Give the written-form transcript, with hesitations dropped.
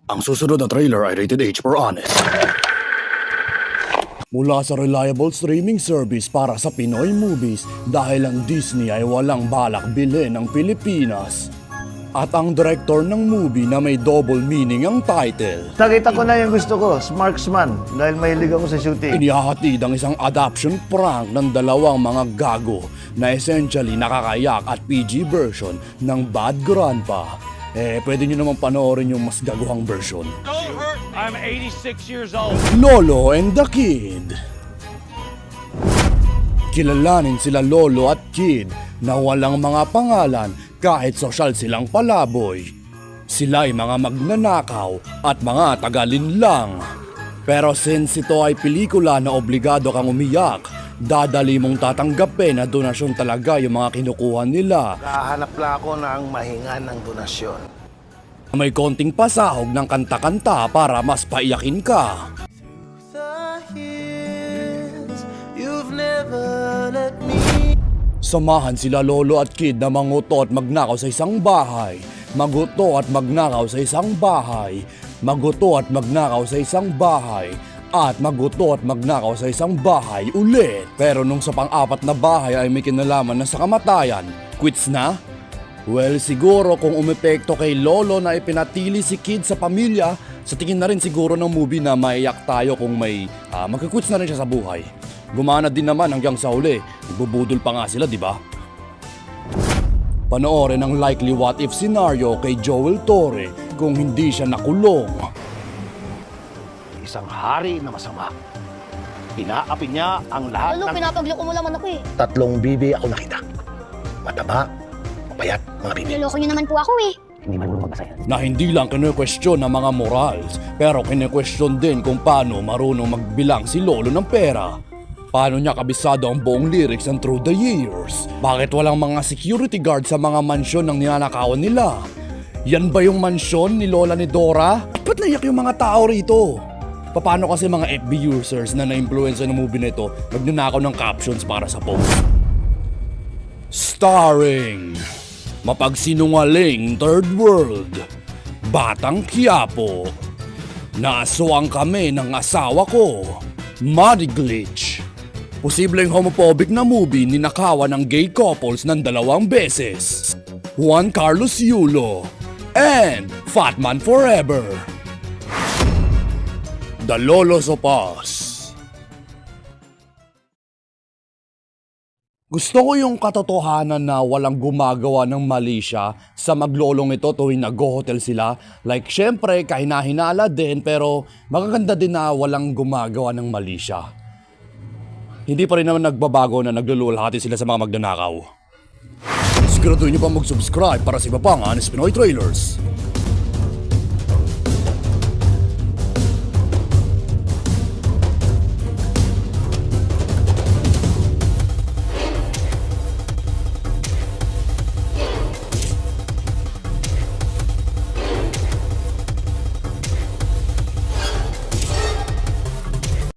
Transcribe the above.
Ang susunod na trailer ay rated H for honest. Mula sa reliable streaming service para sa Pinoy movies dahil ang Disney ay walang balak bilhin ng Pilipinas. At ang director ng movie na may double meaning ang title. Nakita ko na yung gusto ko, Marksman, dahil mahilig ako sa shooting. Inihahatid ang isang adaption prank ng dalawang mga gago na essentially nakakayak at PG version ng Bad Grandpa. Pwede nyo naman panoorin yung mas gaguhang version. Don't hurt. I'm 86 years old. Lolo and the Kid. Kilalanin sila Lolo at Kid na walang mga pangalan kahit sosyal silang palaboy. Sila ay mga magnanakaw at mga tagalinlang. Pero since ito ay pelikula na obligado kang umiyak, dadali mong tatanggapin na donasyon talaga yung mga kinukuha nila. Kahanap lang ako ng mahinga ng donasyon. May konting pasahog ng kanta-kanta para mas paiyakin ka. Samahan sila Lolo at Kid na manguto at magnakaw sa isang bahay. Maguto at magnakaw sa isang bahay. Maguto at magnakaw sa isang bahay. At maguto at magnakaw sa isang bahay ulit. Pero nung sa pang-apat na bahay ay may kinalaman na sa kamatayan, quits na? Well, siguro kung umepekto kay Lolo na ipinatili si Kid sa pamilya, sa tingin na rin siguro ng movie na maiyak tayo kung may magkakwits na rin siya sa buhay. Gumana din naman hanggang sa huli, ibubudol pa nga sila, di ba? Panoorin ang likely what if scenario kay Joel Torre kung hindi siya nakulong. Isang hari na masama. Inaapi niya ang lahat Lolo, pinapagloko mo naman ako eh. Tatlong bibi ako nakita. Mataba, mapayat, mga bibi. Niloloko niyo naman po ako eh. Hindi man magbasa yan. Na hindi lang kine-question ng mga morals, pero kine-question din kung paano marunong magbilang si Lolo ng pera. Paano niya kabisado ang buong lyrics ng Through the Years? Bakit walang mga security guard sa mga mansyon ng ninanakawan nila? Yan ba yung mansyon ni Lola ni Dora? Ba't naiyak yung mga tao rito? Paano kasi mga FB users na na-influence ng movie na ito nagnanakaw ng captions para sa post? Starring mapagsinungaling Third World, Batang Quiapo, Naaswang kami ng asawa ko, Muddy Glitch, posibleng homophobic na movie ninakawan ng gay couples ng 2 beses, Juan Carlos Yulo, and Fatman Forever. The Lolo Sopas. Gusto ko yung katotohanan na walang gumagawa ng mali siya sa maglolong ito tuwing nag-hotel sila. Like syempre kahina-hinala din pero magaganda din na walang gumagawa ng mali siya. Hindi pa rin naman nagbabago na naglululhati sila sa mga magnanakaw. Siguraduhin niyo pa mag-subscribe para sa iba pang Honest Pinoy Trailers.